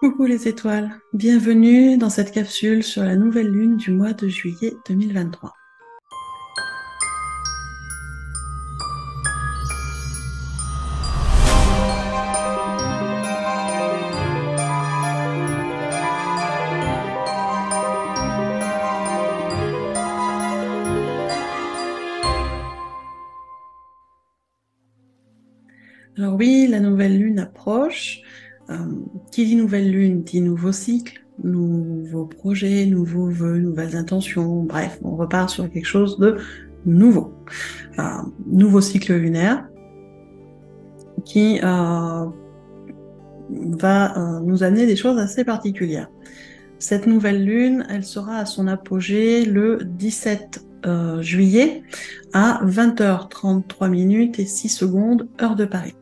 Coucou les étoiles, bienvenue dans cette capsule sur la nouvelle lune du mois de juillet 2023. Alors oui, la nouvelle lune approche. Euh, qui dit nouvelle lune dit nouveau cycle, nouveaux projets, nouveaux vœux, nouvelles intentions. Bref, on repart sur quelque chose de nouveau. Nouveau cycle lunaire qui va nous amener des choses assez particulières. Cette nouvelle lune, elle sera à son apogée le 17 juillet à 20h33 minutes et 6 secondes, heure de Paris.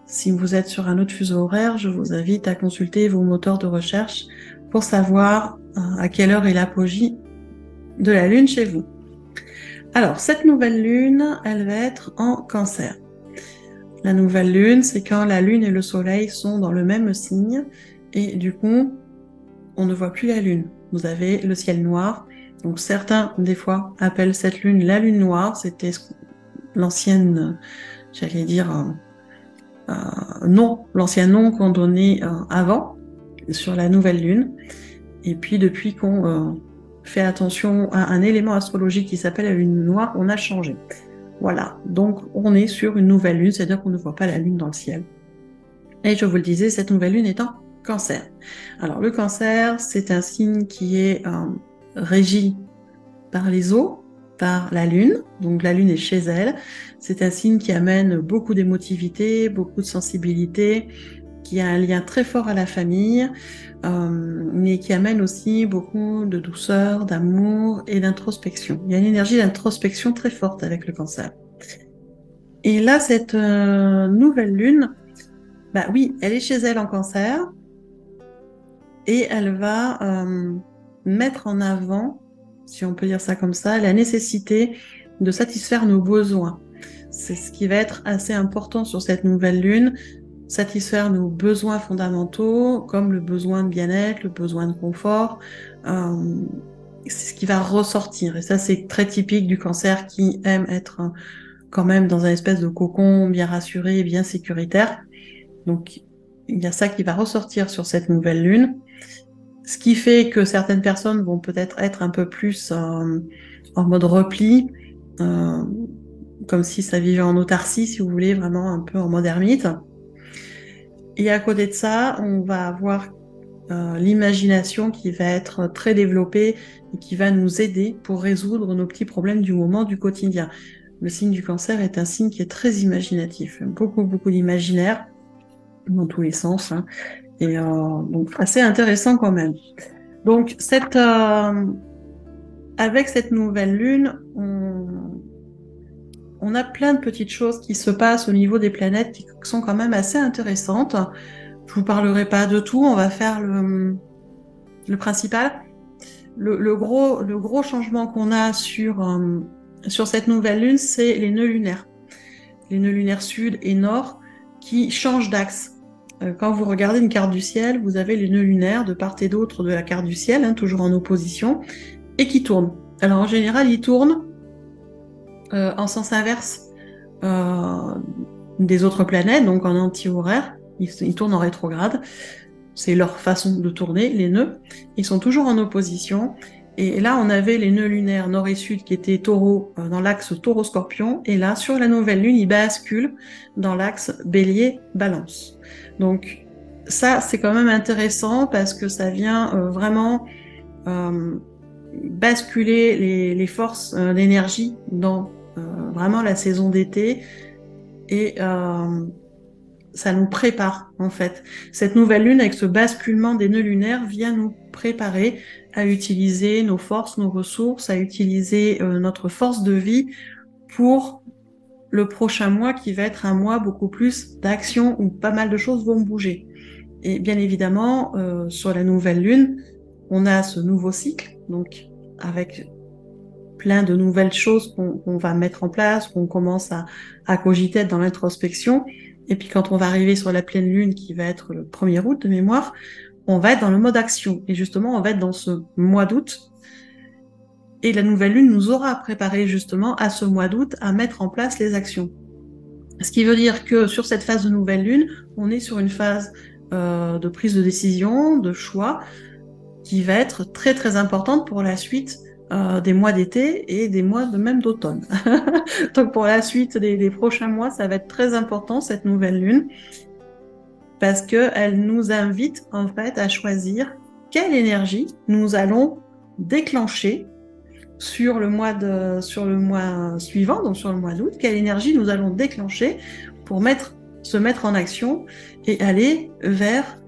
Si vous êtes sur un autre fuseau horaire, je vous invite à consulter vos moteurs de recherche pour savoir à quelle heure est l'apogée de la lune chez vous. Alors, cette nouvelle lune, elle va être en Cancer. La nouvelle lune, c'est quand la lune et le soleil sont dans le même signe et du coup, on ne voit plus la lune. Vous avez le ciel noir. Donc certains, des fois, appellent cette lune la lune noire. C'était l'ancienne, j'allais dire, l'ancien nom qu'on donnait avant sur la nouvelle lune. Et puis depuis qu'on fait attention à un élément astrologique qui s'appelle la lune noire, on a changé. Voilà, donc on est sur une nouvelle lune, c'est-à-dire qu'on ne voit pas la lune dans le ciel. Et je vous le disais, cette nouvelle lune est en Cancer. Alors le Cancer, c'est un signe qui est régi par les eaux, par la lune, donc la lune est chez elle. C'est un signe qui amène beaucoup d'émotivité, beaucoup de sensibilité, qui a un lien très fort à la famille, mais qui amène aussi beaucoup de douceur, d'amour et d'introspection. Il y a une énergie d'introspection très forte avec le Cancer. Et là, cette nouvelle lune, bah oui, elle est chez elle en Cancer, et elle va mettre en avant, si on peut dire ça comme ça, la nécessité de satisfaire nos besoins. C'est ce qui va être assez important sur cette nouvelle lune, satisfaire nos besoins fondamentaux, comme le besoin de bien-être, le besoin de confort. C'est ce qui va ressortir. Et ça, c'est très typique du Cancer qui aime être quand même dans un espèce de cocon bien rassuré, bien sécuritaire. Donc, il y a ça qui va ressortir sur cette nouvelle lune. Ce qui fait que certaines personnes vont peut-être être un peu plus en mode repli, comme si ça vivait en autarcie, si vous voulez, vraiment un peu en mode ermite. Et à côté de ça, on va avoir l'imagination qui va être très développée et qui va nous aider pour résoudre nos petits problèmes du moment, du quotidien. Le signe du Cancer est un signe qui est très imaginatif, beaucoup, beaucoup d'imaginaire dans tous les sens, hein, et donc assez intéressant quand même. Donc avec cette nouvelle lune, on a plein de petites choses qui se passent au niveau des planètes qui sont quand même assez intéressantes. Je vous parlerai pas de tout, on va faire le principal. Le gros changement qu'on a sur cette nouvelle lune, c'est les nœuds lunaires. Les nœuds lunaires sud et nord qui changent d'axe. Quand vous regardez une carte du ciel, vous avez les nœuds lunaires de part et d'autre de la carte du ciel, hein, toujours en opposition, et qui tournent. Alors en général, ils tournent en sens inverse des autres planètes, donc en anti-horaire. Ils tournent en rétrograde. C'est leur façon de tourner, les nœuds. Ils sont toujours en opposition. Et là, on avait les nœuds lunaires nord et sud qui étaient taureau dans l'axe taureau-scorpion. Et là, sur la nouvelle lune, ils basculent dans l'axe bélier-balance. Donc, ça, c'est quand même intéressant parce que ça vient vraiment basculer les forces d'énergie dans vraiment la saison d'été. Et ça nous prépare, en fait. Cette nouvelle lune, avec ce basculement des nœuds lunaires, vient nous préparer à utiliser nos forces, nos ressources, à utiliser notre force de vie pour le prochain mois qui va être un mois beaucoup plus d'action où pas mal de choses vont bouger. Et bien évidemment, sur la nouvelle lune, on a ce nouveau cycle, donc avec plein de nouvelles choses qu'on va mettre en place, qu'on commence à cogiter dans l'introspection. Et puis quand on va arriver sur la pleine lune, qui va être le 1er août de mémoire, on va être dans le mode action. Et justement, on va être dans ce mois d'août. Et la nouvelle lune nous aura préparé justement à ce mois d'août à mettre en place les actions. Ce qui veut dire que sur cette phase de nouvelle lune, on est sur une phase de prise de décision, de choix, qui va être très très importante pour la suite des mois d'été et des mois même d'automne. Donc pour la suite des prochains mois, ça va être très important cette nouvelle lune, parce qu'elle nous invite en fait à choisir quelle énergie nous allons déclencher sur le mois suivant, donc sur le mois d'août, quelle énergie nous allons déclencher pour se mettre en action et aller vers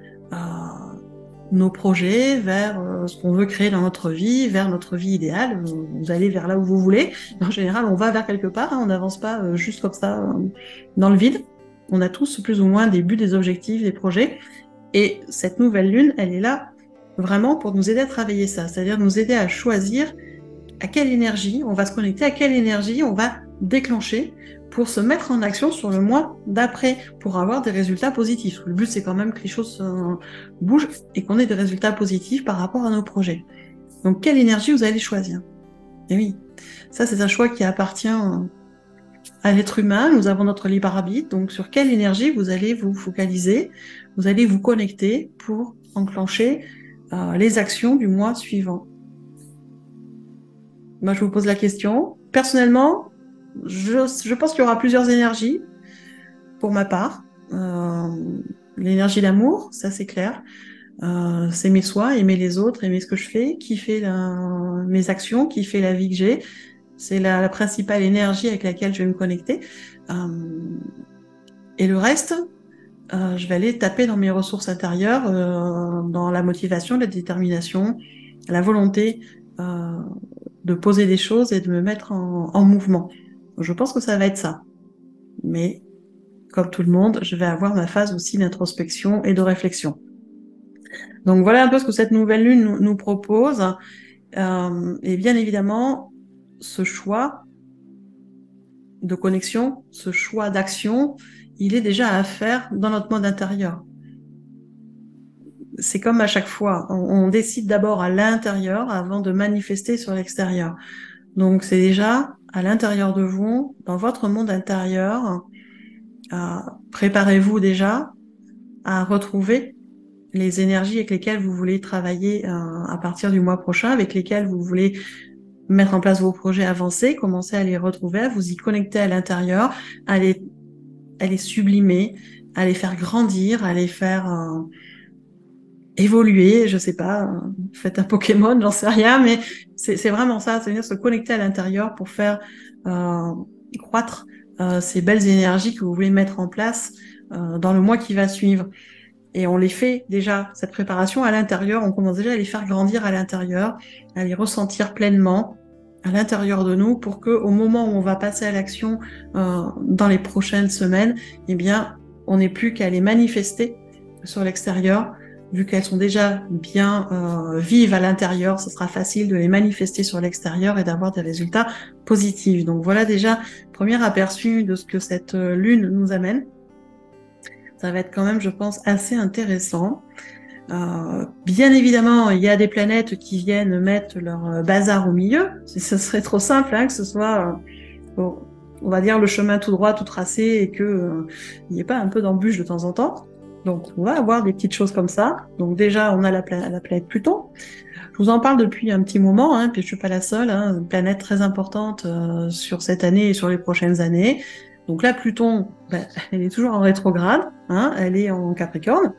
nos projets, vers ce qu'on veut créer dans notre vie, vers notre vie idéale. Vous allez vers là où vous voulez. En général, on va vers quelque part, hein, on n'avance pas juste comme ça dans le vide. On a tous plus ou moins des buts, des objectifs, des projets. Et cette nouvelle lune, elle est là vraiment pour nous aider à travailler ça, c'est-à-dire nous aider à choisir à quelle énergie on va se connecter, à quelle énergie on va déclencher pour se mettre en action sur le mois d'après, pour avoir des résultats positifs. Le but, c'est quand même que les choses bougent et qu'on ait des résultats positifs par rapport à nos projets. Donc, quelle énergie vous allez choisir? Et oui, ça, c'est un choix qui appartient à l'être humain. Nous avons notre libre arbitre. Donc, sur quelle énergie vous allez vous focaliser, vous allez vous connecter pour enclencher les actions du mois suivant. Moi, je vous pose la question. Personnellement, je pense qu'il y aura plusieurs énergies pour ma part. L'énergie d'amour, ça c'est clair. S'aimer soi, aimer les autres, aimer ce que je fais, kiffer mes actions, kiffer la vie que j'ai. C'est la principale énergie avec laquelle je vais me connecter. Et le reste, je vais aller taper dans mes ressources intérieures, dans la motivation, la détermination, la volonté de poser des choses et de me mettre en mouvement. Je pense que ça va être ça. Mais, comme tout le monde, je vais avoir ma phase aussi d'introspection et de réflexion. Donc voilà un peu ce que cette nouvelle lune nous propose. Et bien évidemment, ce choix de connexion, ce choix d'action, il est déjà à faire dans notre monde intérieur. C'est comme à chaque fois, on décide d'abord à l'intérieur avant de manifester sur l'extérieur. Donc c'est déjà à l'intérieur de vous, dans votre monde intérieur, préparez-vous déjà à retrouver les énergies avec lesquelles vous voulez travailler à partir du mois prochain, avec lesquelles vous voulez mettre en place vos projets avancés, commencer à les retrouver, à vous y connecter à l'intérieur, à les sublimer, à les faire grandir, à les faire évoluer, je sais pas, faites un Pokémon, j'en sais rien, mais c'est vraiment ça, c'est-à-dire se connecter à l'intérieur pour faire croître ces belles énergies que vous voulez mettre en place dans le mois qui va suivre. Et on les fait déjà, cette préparation à l'intérieur, on commence déjà à les faire grandir à l'intérieur, à les ressentir pleinement à l'intérieur de nous pour que au moment où on va passer à l'action dans les prochaines semaines, eh bien, on n'ait plus qu'à les manifester sur l'extérieur. Vu qu'elles sont déjà bien vives à l'intérieur, ce sera facile de les manifester sur l'extérieur et d'avoir des résultats positifs. Donc voilà déjà, premier aperçu de ce que cette lune nous amène. Ça va être quand même, je pense, assez intéressant. Bien évidemment, il y a des planètes qui viennent mettre leur bazar au milieu. Ce serait trop simple hein, que ce soit, on va dire, le chemin tout droit, tout tracé et qu'il n'y ait pas un peu d'embûche de temps en temps. Donc, on va avoir des petites choses comme ça. Donc déjà, on a la planète Pluton. Je vous en parle depuis un petit moment, hein, puis je suis pas la seule. Hein, une planète très importante sur cette année et sur les prochaines années. Donc là, Pluton, elle est toujours en rétrograde. Hein, elle est en Capricorne.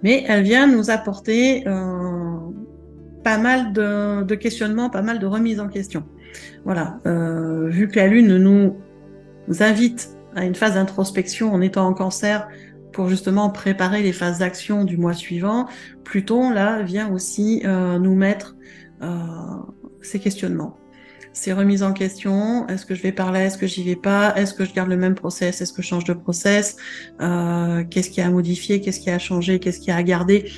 Mais elle vient nous apporter pas mal de questionnements, pas mal de remises en question. Voilà, vu que la Lune nous invite à une phase d'introspection en étant en Cancer pour justement préparer les phases d'action du mois suivant, Pluton, là, vient aussi nous mettre ces questionnements. Ces remises en question, est-ce que je vais par là, est-ce que j'y vais pas, est-ce que je garde le même process, est-ce que je change de process, qu'est-ce qu'il y a à modifier, qu'est-ce qu'il y a à changer, qu'est-ce qu'il y a à garder,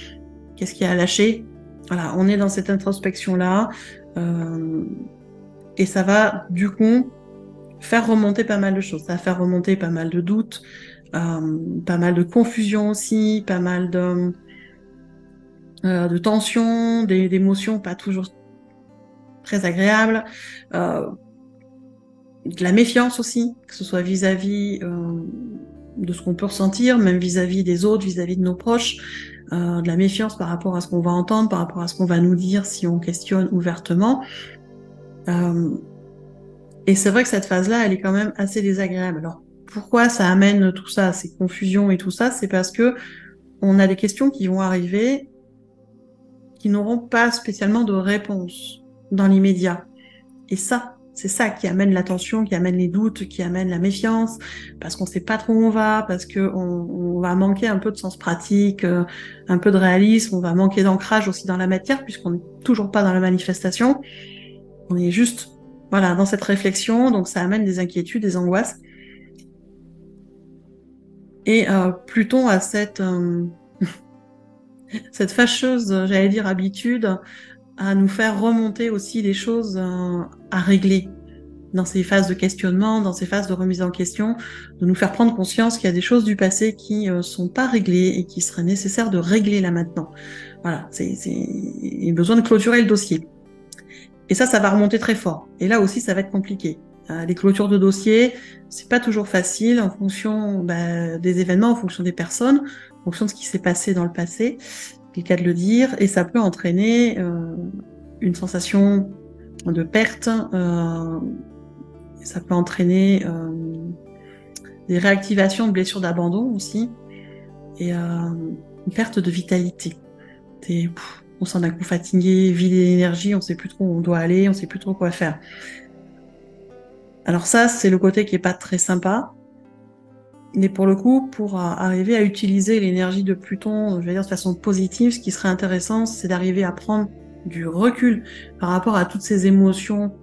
qu'est-ce qu'il y a à lâcher. Voilà, on est dans cette introspection-là, et ça va du coup faire remonter pas mal de choses, ça va faire remonter pas mal de doutes, pas mal de confusion aussi, pas mal de tension, d'émotions pas toujours très agréables, de la méfiance aussi, que ce soit vis-à-vis de ce qu'on peut ressentir, même vis-à-vis des autres, vis-à-vis de nos proches, de la méfiance par rapport à ce qu'on va entendre, par rapport à ce qu'on va nous dire si on questionne ouvertement. Et c'est vrai que cette phase-là, elle est quand même assez désagréable. Alors, pourquoi ça amène tout ça, ces confusions et tout ça? C'est parce que on a des questions qui vont arriver qui n'auront pas spécialement de réponse dans l'immédiat. Et ça, c'est ça qui amène la tension, qui amène les doutes, qui amène la méfiance, parce qu'on sait pas trop où on va, parce que on va manquer un peu de sens pratique, un peu de réalisme, on va manquer d'ancrage aussi dans la matière, puisqu'on n'est toujours pas dans la manifestation. On est juste, voilà, dans cette réflexion, donc ça amène des inquiétudes, des angoisses. Et Pluton a cette fâcheuse, j'allais dire, habitude à nous faire remonter aussi des choses à régler dans ces phases de questionnement, dans ces phases de remise en question, de nous faire prendre conscience qu'il y a des choses du passé qui sont pas réglées et qui seraient nécessaires de régler là maintenant. Voilà, il y a besoin de clôturer le dossier. Et ça va remonter très fort. Et là aussi, ça va être compliqué. Les clôtures de dossier, c'est pas toujours facile en fonction des événements, en fonction des personnes, en fonction de ce qui s'est passé dans le passé, c'est le cas de le dire, et ça peut entraîner une sensation de perte, ça peut entraîner des réactivations de blessures d'abandon aussi, et une perte de vitalité. On sent d'un coup fatigué, vide d'énergie, on sait plus trop où on doit aller, on sait plus trop quoi faire. Alors ça, c'est le côté qui est pas très sympa. Mais pour le coup, pour arriver à utiliser l'énergie de Pluton, je vais dire de façon positive, ce qui serait intéressant, c'est d'arriver à prendre du recul par rapport à toutes ces émotions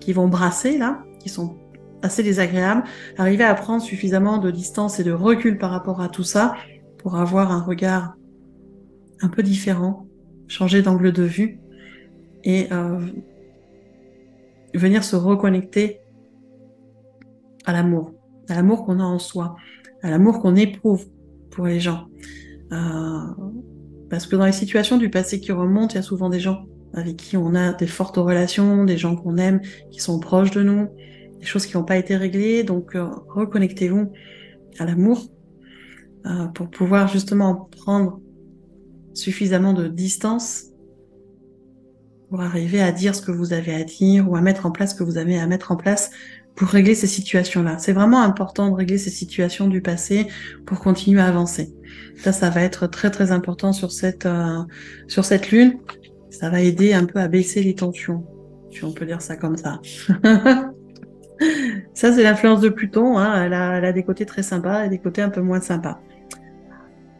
qui vont brasser là, qui sont assez désagréables, arriver à prendre suffisamment de distance et de recul par rapport à tout ça pour avoir un regard un peu différent, changer d'angle de vue et venir se reconnecter à l'amour qu'on a en soi, à l'amour qu'on éprouve pour les gens. Parce que dans les situations du passé qui remontent, il y a souvent des gens avec qui on a des fortes relations, des gens qu'on aime, qui sont proches de nous, des choses qui n'ont pas été réglées. Donc, reconnectez-vous à l'amour pour pouvoir justement prendre suffisamment de distance pour arriver à dire ce que vous avez à dire ou à mettre en place ce que vous avez à mettre en place pour régler ces situations-là. C'est vraiment important de régler ces situations du passé pour continuer à avancer. Ça va être très très important sur cette lune. Ça va aider un peu à baisser les tensions, si on peut dire ça comme ça. Ça, c'est l'influence de Pluton. Hein. Elle a des côtés très sympas et des côtés un peu moins sympas.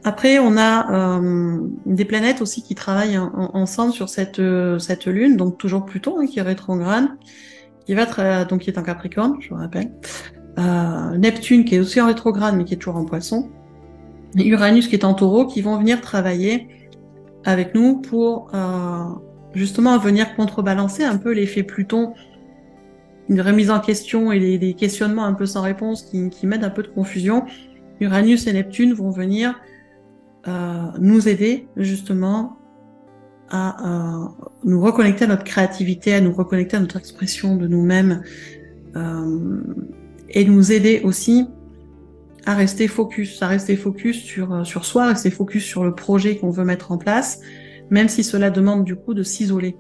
Après, on a des planètes aussi qui travaillent ensemble sur cette lune, donc toujours Pluton qui est rétrograde, qui va être donc qui est en Capricorne, je vous rappelle. Neptune qui est aussi en rétrograde mais qui est toujours en Poisson. Et Uranus qui est en Taureau, qui vont venir travailler avec nous pour justement venir contrebalancer un peu l'effet Pluton, une remise en question et des questionnements un peu sans réponse qui mettent un peu de confusion. Uranus et Neptune vont venir nous aider justement à nous reconnecter à notre créativité, à nous reconnecter à notre expression de nous-mêmes et nous aider aussi à rester focus sur soi, rester focus sur le projet qu'on veut mettre en place, même si cela demande du coup de s'isoler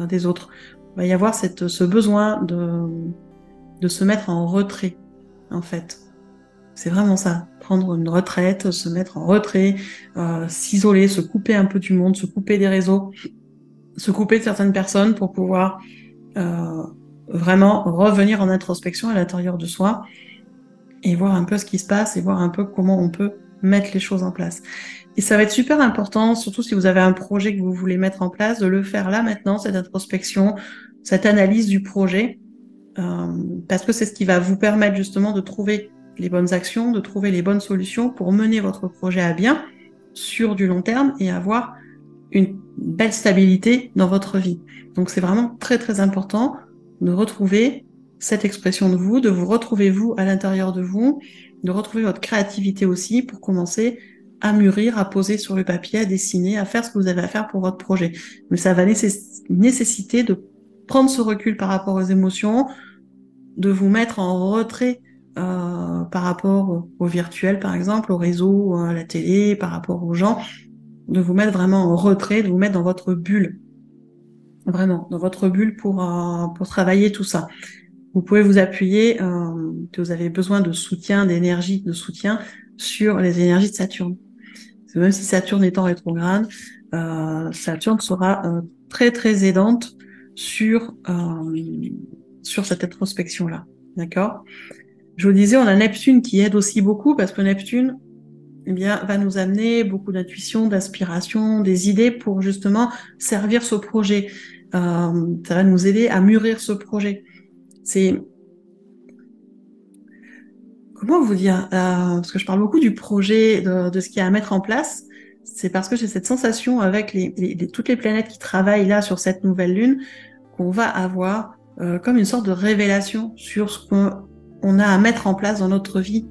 des autres. Il va y avoir ce besoin de se mettre en retrait, en fait. C'est vraiment ça, prendre une retraite, se mettre en retrait, s'isoler, se couper un peu du monde, se couper des réseaux, se couper de certaines personnes pour pouvoir vraiment revenir en introspection à l'intérieur de soi et voir un peu ce qui se passe et voir un peu comment on peut mettre les choses en place. Et ça va être super important, surtout si vous avez un projet que vous voulez mettre en place, de le faire là maintenant, cette introspection, cette analyse du projet, parce que c'est ce qui va vous permettre justement de trouver les bonnes actions, de trouver les bonnes solutions pour mener votre projet à bien sur du long terme et avoir une belle stabilité dans votre vie. Donc c'est vraiment très très important de retrouver cette expression de vous retrouver vous à l'intérieur de vous, de retrouver votre créativité aussi pour commencer à mûrir, à poser sur le papier, à dessiner, à faire ce que vous avez à faire pour votre projet. Mais ça va nécessiter de prendre ce recul par rapport aux émotions, de vous mettre en retrait par rapport au virtuel, par exemple, au réseau, à la télé, par rapport aux gens, de vous mettre vraiment en retrait, de vous mettre dans votre bulle. Vraiment, dans votre bulle pour travailler tout ça. Vous pouvez vous appuyer, que vous avez besoin de soutien, d'énergie, de soutien sur les énergies de Saturne. Même si Saturne est en rétrograde, Saturne sera très très aidante sur cette introspection-là. D'accord ? Je vous disais, on a Neptune qui aide aussi beaucoup parce que Neptune, eh bien, va nous amener beaucoup d'intuition, d'inspiration, des idées pour justement servir ce projet. Ça va nous aider à mûrir ce projet. C'est... Comment vous dire parce que je parle beaucoup du projet, de ce qu'il y a à mettre en place. C'est parce que j'ai cette sensation avec toutes les planètes qui travaillent là sur cette nouvelle lune qu'on va avoir comme une sorte de révélation sur ce qu'on a à mettre en place dans notre vie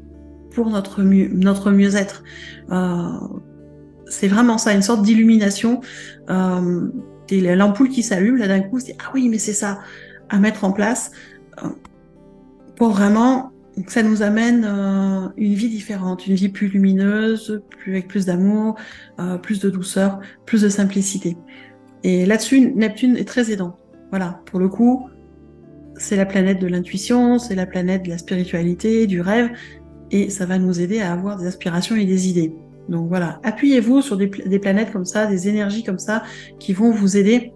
pour notre mieux-être. C'est vraiment ça, une sorte d'illumination. Et l'ampoule qui s'allume, là d'un coup, c'est « Ah oui, mais c'est ça à mettre en place pour vraiment que ça nous amène une vie différente, une vie plus lumineuse, avec plus d'amour, plus de douceur, plus de simplicité. » Et là-dessus, Neptune est très aidant. Voilà, pour le coup, c'est la planète de l'intuition, c'est la planète de la spiritualité, du rêve, et ça va nous aider à avoir des aspirations et des idées. Donc voilà, appuyez-vous sur des planètes comme ça, des énergies comme ça, qui vont vous aider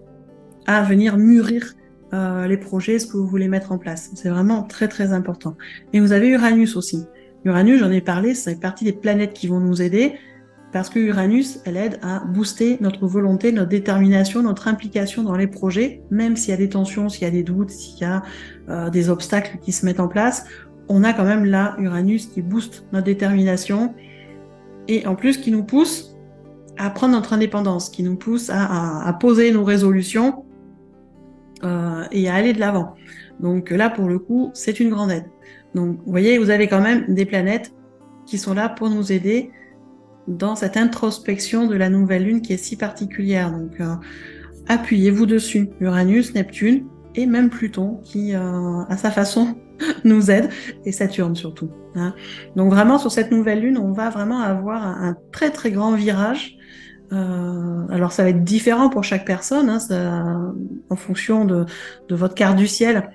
à venir mûrir les projets, ce que vous voulez mettre en place. C'est vraiment très très important. Et vous avez Uranus aussi. Uranus, j'en ai parlé, ça fait partie des planètes qui vont nous aider, parce que Uranus, elle aide à booster notre volonté, notre détermination, notre implication dans les projets, même s'il y a des tensions, s'il y a des doutes, s'il y a des obstacles qui se mettent en place, on a quand même là Uranus qui booste notre détermination et en plus qui nous pousse à prendre notre indépendance, qui nous pousse à poser nos résolutions et à aller de l'avant. Donc là, pour le coup, c'est une grande aide. Donc vous voyez, vous avez quand même des planètes qui sont là pour nous aider dans cette introspection de la nouvelle lune qui est si particulière. Donc appuyez-vous dessus. Uranus, Neptune et même Pluton qui, à sa façon, nous aide, et Saturne surtout. Hein. Donc vraiment, sur cette nouvelle lune, on va vraiment avoir un très très grand virage. Alors ça va être différent pour chaque personne, hein, en fonction de votre carte du ciel.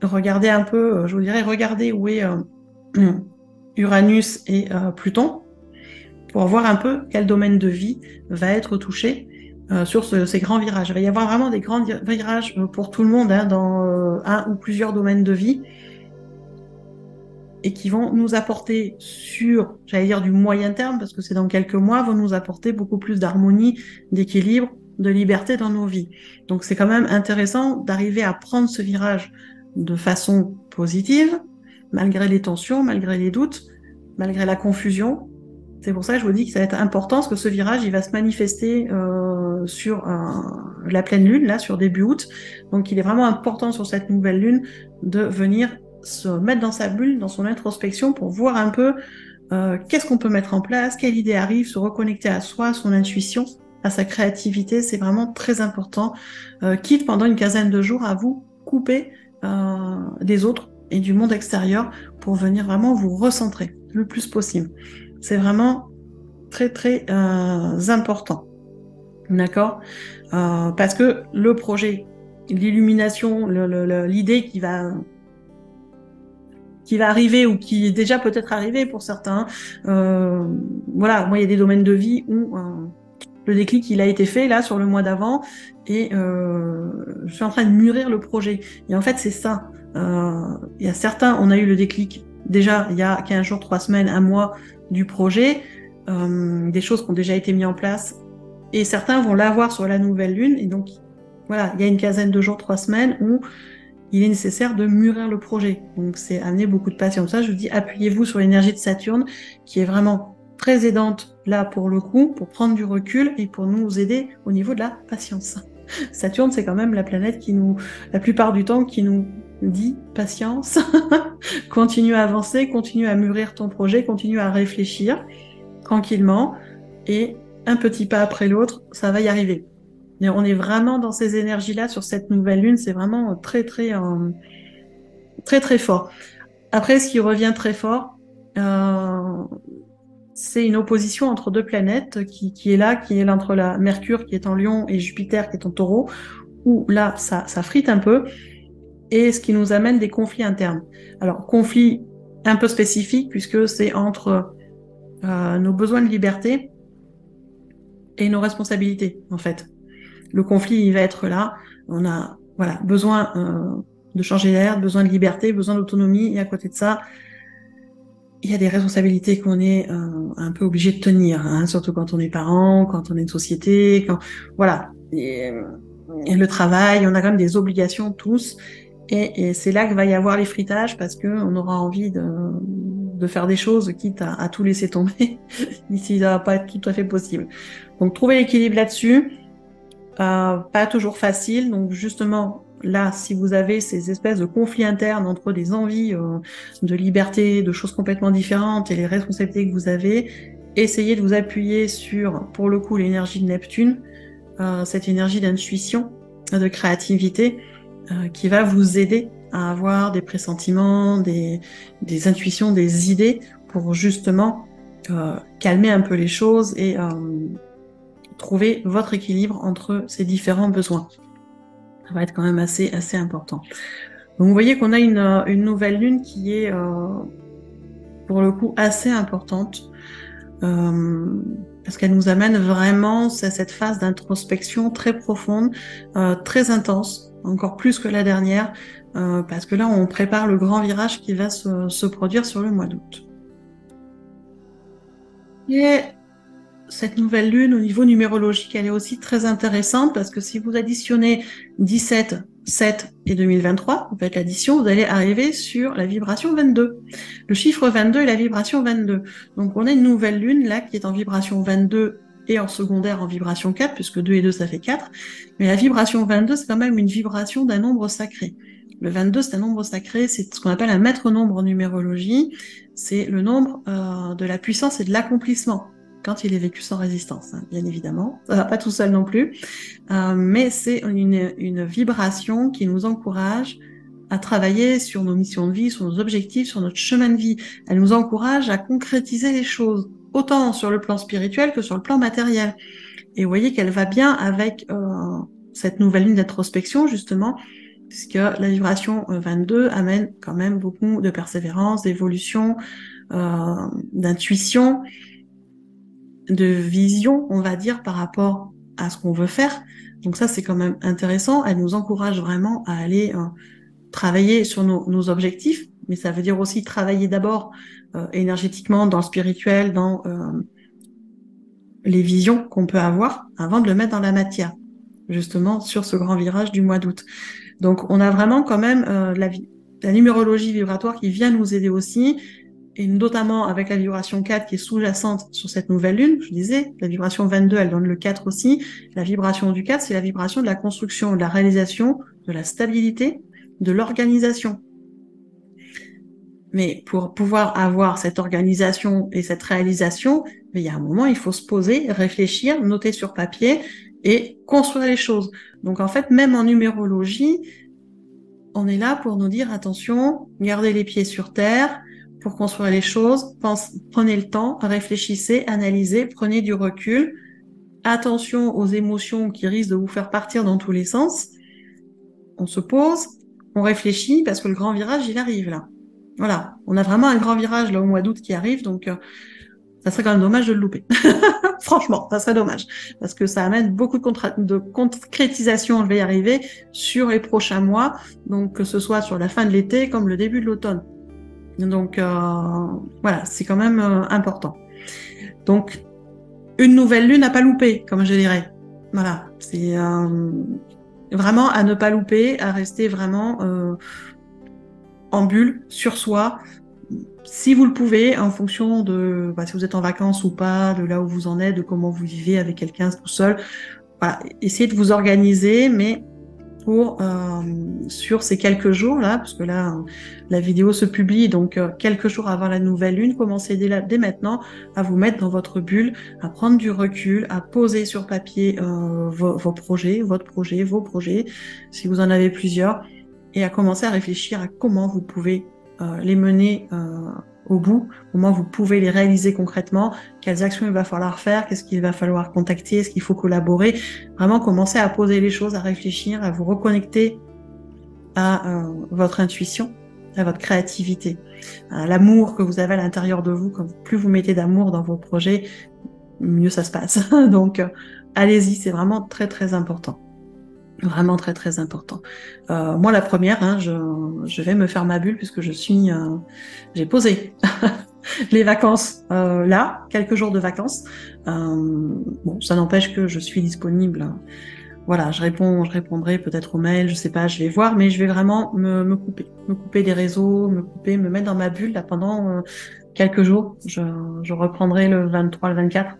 Regardez un peu, je vous dirais, regardez où est Uranus et Pluton, pour voir un peu quel domaine de vie va être touché sur ces grands virages. Il va y avoir vraiment des grands virages pour tout le monde, hein, dans un ou plusieurs domaines de vie, et qui vont nous apporter sur, j'allais dire du moyen terme, parce que c'est dans quelques mois, vont nous apporter beaucoup plus d'harmonie, d'équilibre, de liberté dans nos vies. Donc c'est quand même intéressant d'arriver à prendre ce virage de façon positive, malgré les tensions, malgré les doutes, malgré la confusion. C'est pour ça que je vous dis que ça va être important, parce que ce virage, il va se manifester sur la pleine lune, là, sur début août. Donc il est vraiment important sur cette nouvelle lune de venir se mettre dans sa bulle, dans son introspection, pour voir un peu qu'est-ce qu'on peut mettre en place, quelle idée arrive, se reconnecter à soi, à son intuition, à sa créativité. C'est vraiment très important. Quitte pendant une quinzaine de jours à vous couper des autres et du monde extérieur pour venir vraiment vous recentrer le plus possible. C'est vraiment très très important. D'accord ? Parce que le projet, l'illumination, l'idée qui va arriver ou qui est déjà peut-être arrivée pour certains, voilà, moi il y a des domaines de vie où le déclic il a été fait là sur le mois d'avant et je suis en train de mûrir le projet. Et en fait c'est ça. Il y a certains, on a eu le déclic déjà il y a 15 jours, 3 semaines, 1 mois du projet, des choses qui ont déjà été mises en place, et certains vont l'avoir sur la nouvelle lune, et donc voilà, il y a une quinzaine de jours, 3 semaines où il est nécessaire de mûrir le projet. Donc c'est amener beaucoup de patience. Ça, je vous dis, appuyez-vous sur l'énergie de Saturne, qui est vraiment très aidante là pour le coup, pour prendre du recul et pour nous aider au niveau de la patience. Saturne, c'est quand même la planète qui nous, la plupart du temps, qui nous dit patience, continue à avancer, continue à mûrir ton projet, continue à réfléchir tranquillement, et un petit pas après l'autre, ça va y arriver. Et on est vraiment dans ces énergies-là sur cette nouvelle lune, c'est vraiment très très très fort. Après, ce qui revient très fort, c'est une opposition entre deux planètes qui est là, qui est là entre la Mercure qui est en Lion et Jupiter qui est en Taureau, où là, ça frite un peu, et ce qui nous amène des conflits internes. Alors, conflits un peu spécifiques, puisque c'est entre nos besoins de liberté et nos responsabilités, en fait. Le conflit, il va être là. On a voilà, besoin de changer d'air, besoin de liberté, besoin d'autonomie, et à côté de ça, il y a des responsabilités qu'on est un peu obligé de tenir, hein, surtout quand on est parent, quand on est une société, quand voilà. Et le travail, on a quand même des obligations tous, et c'est là que va y avoir les fritages parce que on aura envie de faire des choses quitte à tout laisser tomber ici ça va pas être tout à fait possible. Donc trouver l'équilibre là-dessus, pas toujours facile. Donc justement là, si vous avez ces espèces de conflits internes entre des envies de liberté, de choses complètement différentes et les responsabilités que vous avez, essayez de vous appuyer sur, pour le coup, l'énergie de Neptune, cette énergie d'intuition, de créativité, qui va vous aider à avoir des pressentiments, des intuitions, des idées pour justement calmer un peu les choses et trouver votre équilibre entre ces différents besoins. Ça va être quand même assez important. Donc vous voyez qu'on a une nouvelle lune qui est pour le coup assez importante parce qu'elle nous amène vraiment à cette phase d'introspection très profonde, très intense, encore plus que la dernière, parce que là on prépare le grand virage qui va se produire sur le mois d'août. Et cette nouvelle lune, au niveau numérologique, elle est aussi très intéressante parce que si vous additionnez 17, 7 et 2023, vous faites l'addition, vous allez arriver sur la vibration 22. Le chiffre 22 et la vibration 22. Donc on a une nouvelle lune là qui est en vibration 22 et en secondaire en vibration 4, puisque 2 et 2 ça fait 4. Mais la vibration 22, c'est quand même une vibration d'un nombre sacré. Le 22, c'est un nombre sacré, c'est ce qu'on appelle un maître nombre en numérologie. C'est le nombre de la puissance et de l'accomplissement quand il est vécu sans résistance, hein, bien évidemment. Ça va pas tout seul non plus, mais c'est une vibration qui nous encourage à travailler sur nos missions de vie, sur nos objectifs, sur notre chemin de vie. Elle nous encourage à concrétiser les choses, autant sur le plan spirituel que sur le plan matériel. Et vous voyez qu'elle va bien avec cette nouvelle ligne d'introspection, justement, puisque la vibration 22 amène quand même beaucoup de persévérance, d'évolution, d'intuition, de vision, on va dire, par rapport à ce qu'on veut faire. Donc ça, c'est quand même intéressant. Elle nous encourage vraiment à aller travailler sur nos objectifs, mais ça veut dire aussi travailler d'abord énergétiquement dans le spirituel, dans les visions qu'on peut avoir avant de le mettre dans la matière, justement sur ce grand virage du mois d'août. Donc on a vraiment quand même la numérologie vibratoire qui vient nous aider aussi, et notamment avec la vibration 4 qui est sous-jacente sur cette nouvelle lune. Je disais, la vibration 22, elle donne le 4 aussi. La vibration du 4, c'est la vibration de la construction, de la réalisation, de la stabilité, de l'organisation. Mais pour pouvoir avoir cette organisation et cette réalisation, il y a un moment, il faut se poser, réfléchir, noter sur papier et construire les choses. Donc en fait, même en numérologie, on est là pour nous dire attention, gardez les pieds sur terre, pour construire les choses, prenez le temps, réfléchissez, analysez, prenez du recul, attention aux émotions qui risquent de vous faire partir dans tous les sens. On se pose, on réfléchit, parce que le grand virage, il arrive là. Voilà, on a vraiment un grand virage là au mois d'août qui arrive, donc ça serait quand même dommage de le louper. Franchement, ça serait dommage, parce que ça amène beaucoup de concrétisation, je vais y arriver, sur les prochains mois, donc que ce soit sur la fin de l'été comme le début de l'automne. Donc voilà, c'est quand même important. Donc une nouvelle lune à pas louper, comme je dirais. Voilà, c'est vraiment à ne pas louper, à rester vraiment en bulle, sur soi, si vous le pouvez, en fonction de si vous êtes en vacances ou pas, de là où vous en êtes, de comment vous vivez avec quelqu'un tout seul. Voilà, essayez de vous organiser, mais sur ces quelques jours là, parce que là la vidéo se publie donc quelques jours avant la nouvelle lune, commencez dès maintenant à vous mettre dans votre bulle, à prendre du recul, à poser sur papier vos projets, votre projet, vos projets, si vous en avez plusieurs, et à commencer à réfléchir à comment vous pouvez les mener au bout, comment vous pouvez les réaliser concrètement, quelles actions il va falloir faire, qu'est-ce qu'il va falloir contacter, est-ce qu'il faut collaborer, vraiment commencer à poser les choses, à réfléchir, à vous reconnecter à votre intuition, à votre créativité, à l'amour que vous avez à l'intérieur de vous. Plus vous mettez d'amour dans vos projets, mieux ça se passe. Donc allez-y, c'est vraiment très très important. Vraiment très très important. Moi la première, je vais me faire ma bulle puisque j'ai posé les vacances là, quelques jours de vacances. Bon, ça n'empêche que je suis disponible. Voilà, je répondrai peut-être aux mails, je sais pas, je vais voir, mais je vais vraiment me couper des réseaux, me mettre dans ma bulle là pendant quelques jours. Je reprendrai le 23, le 24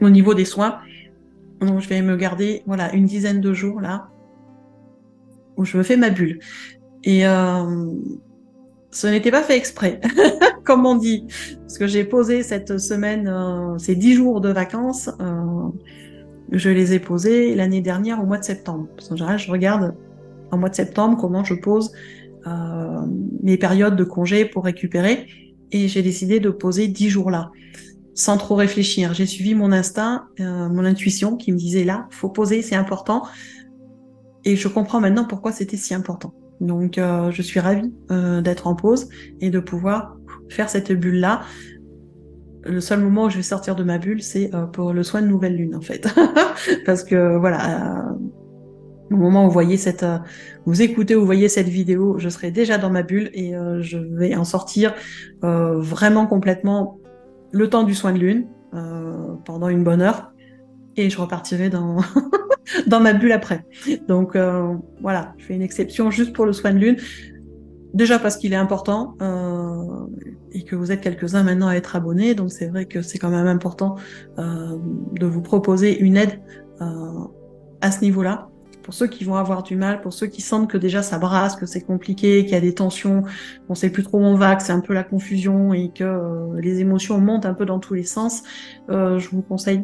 au niveau des soins. Donc je vais me garder voilà une dizaine de jours là où je me fais ma bulle. Et ce n'était pas fait exprès, comme on dit, parce que j'ai posé cette semaine, ces 10 jours de vacances, je les ai posés l'année dernière au mois de septembre. Parce qu'en général, je regarde en mois de septembre comment je pose mes périodes de congé pour récupérer, et j'ai décidé de poser 10 jours là, sans trop réfléchir. J'ai suivi mon instinct, mon intuition qui me disait là, faut poser, c'est important. Et je comprends maintenant pourquoi c'était si important. Donc je suis ravie d'être en pause et de pouvoir faire cette bulle-là. Le seul moment où je vais sortir de ma bulle, c'est pour le soin de nouvelle lune en fait. Parce que voilà, au moment où vous écoutez ou vous voyez cette vidéo, je serai déjà dans ma bulle et je vais en sortir vraiment complètement le temps du soin de lune, pendant une bonne heure. Et je repartirai dans dans ma bulle après. Donc voilà, je fais une exception juste pour le soin de lune. Déjà parce qu'il est important et que vous êtes quelques-uns maintenant à être abonnés, donc c'est vrai que c'est quand même important de vous proposer une aide à ce niveau-là. Pour ceux qui vont avoir du mal, pour ceux qui sentent que déjà ça brasse, que c'est compliqué, qu'il y a des tensions, on sait plus trop où on va, que c'est un peu la confusion et que les émotions montent un peu dans tous les sens, je vous conseille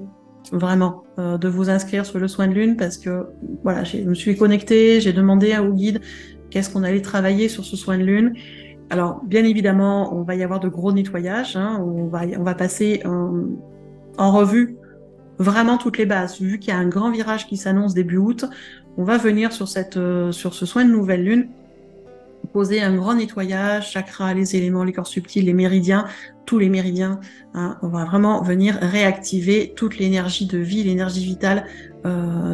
vraiment de vous inscrire sur le soin de lune parce que voilà, je me suis connectée, j'ai demandé au guide qu'est-ce qu'on allait travailler sur ce soin de lune. Alors bien évidemment, on va y avoir de gros nettoyages, on va passer en revue vraiment toutes les bases. Vu qu'il y a un grand virage qui s'annonce début août, on va venir sur ce soin de nouvelle lune poser un grand nettoyage, chakras, les éléments, les corps subtils, les méridiens, tous les méridiens. On va vraiment venir réactiver toute l'énergie de vie, l'énergie vitale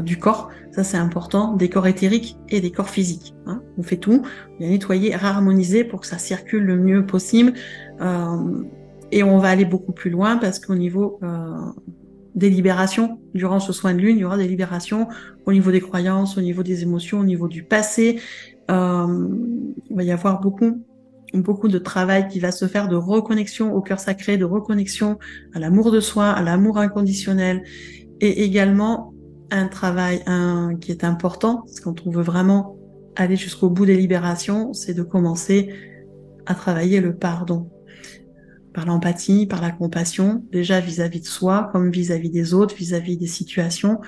du corps. Ça, c'est important, des corps éthériques et des corps physiques. On fait tout, on va nettoyer, réharmoniser pour que ça circule le mieux possible. Et on va aller beaucoup plus loin parce qu'au niveau des libérations, durant ce soin de lune, il y aura des libérations au niveau des croyances, au niveau des émotions, au niveau du passé. Il va y avoir beaucoup de travail qui va se faire de reconnexion au cœur sacré, de reconnexion à l'amour de soi, à l'amour inconditionnel, et également un travail qui est important, parce que quand on veut vraiment aller jusqu'au bout des libérations, c'est de commencer à travailler le pardon, par l'empathie, par la compassion, déjà vis-à-vis de soi, comme vis-à-vis des autres, vis-à-vis des situations.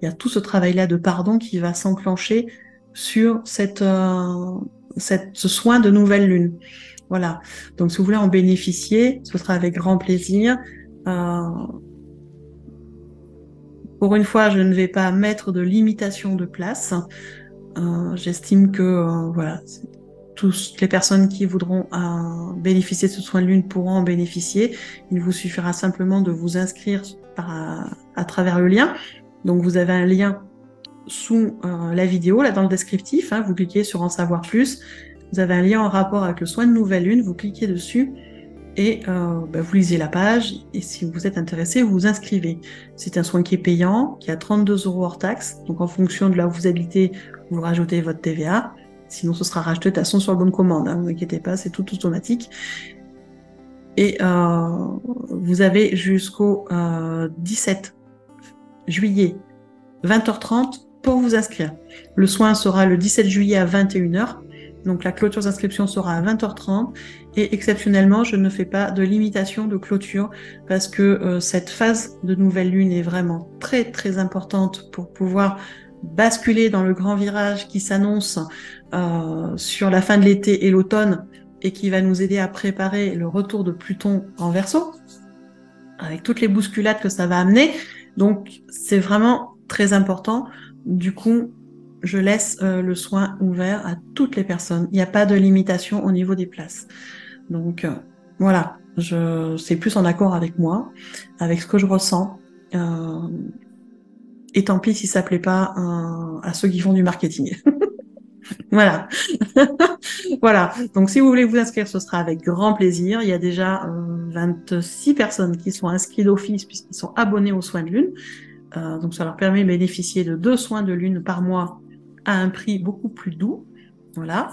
Il y a tout ce travail-là de pardon qui va s'enclencher sur ce soin de nouvelle lune. Voilà. Donc, si vous voulez en bénéficier, ce sera avec grand plaisir. Pour une fois, je ne vais pas mettre de limitation de place. J'estime que voilà, toutes les personnes qui voudront bénéficier de ce soin de lune pourront en bénéficier. Il vous suffira simplement de vous inscrire à travers le lien. Donc, vous avez un lien sous la vidéo, là dans le descriptif, vous cliquez sur en savoir plus, vous avez un lien en rapport avec le soin de nouvelle lune, vous cliquez dessus et vous lisez la page et si vous êtes intéressé, vous vous inscrivez. C'est un soin qui est payant, qui a 32 € hors taxe, donc en fonction de là où vous habitez, vous rajoutez votre TVA, sinon ce sera rajouté de toute façon sur le bon de commande, ne vous inquiétez pas, c'est tout automatique. Et vous avez jusqu'au 17 juillet 20h30 pour vous inscrire. Le soin sera le 17 juillet à 21h. Donc la clôture d'inscription sera à 20h30 et exceptionnellement, je ne fais pas de limitation de clôture parce que cette phase de nouvelle lune est vraiment très très importante pour pouvoir basculer dans le grand virage qui s'annonce sur la fin de l'été et l'automne et qui va nous aider à préparer le retour de Pluton en Verseau avec toutes les bousculades que ça va amener. Donc c'est vraiment très important. Du coup, je laisse le soin ouvert à toutes les personnes. Il n'y a pas de limitation au niveau des places. Donc voilà, c'est plus en accord avec moi, avec ce que je ressens. Et tant pis si ça plaît pas à ceux qui font du marketing. Voilà. Voilà. Donc si vous voulez vous inscrire, ce sera avec grand plaisir. Il y a déjà 26 personnes qui sont inscrites d'office puisqu'ils sont abonnés aux soins de lune. Donc ça leur permet de bénéficier de 2 soins de lune par mois à un prix beaucoup plus doux. Voilà.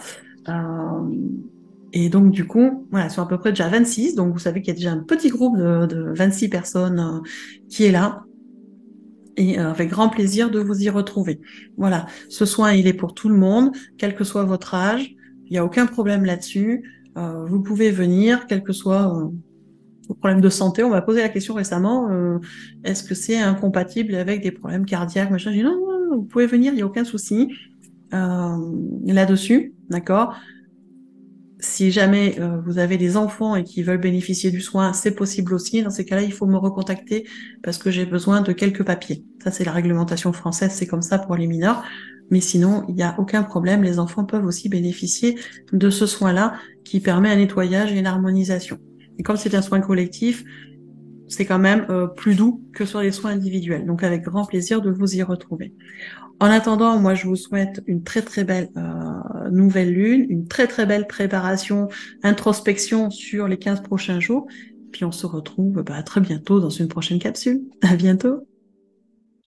Et donc du coup, voilà, ils sont à peu près déjà 26. Donc vous savez qu'il y a déjà un petit groupe de 26 personnes qui est là. Et avec grand plaisir de vous y retrouver. Voilà, ce soin, il est pour tout le monde, quel que soit votre âge. Il n'y a aucun problème là-dessus. Vous pouvez venir, quel que soit vos problèmes de santé. On m'a posé la question récemment, est-ce que c'est incompatible avec des problèmes cardiaques, machin. J'ai dit non, non, non, vous pouvez venir, il n'y a aucun souci là-dessus, d'accord. Si jamais vous avez des enfants et qui veulent bénéficier du soin, c'est possible aussi. Dans ces cas-là, il faut me recontacter parce que j'ai besoin de quelques papiers. Ça, c'est la réglementation française, c'est comme ça pour les mineurs. Mais sinon, il n'y a aucun problème. Les enfants peuvent aussi bénéficier de ce soin-là qui permet un nettoyage et une harmonisation. Et comme c'est un soin collectif, c'est quand même plus doux que sur les soins individuels. Donc, avec grand plaisir de vous y retrouver. En attendant, moi, je vous souhaite une très très belle nouvelle lune, une très très belle préparation, introspection sur les 15 prochains jours. Puis on se retrouve très bientôt dans une prochaine capsule. À bientôt.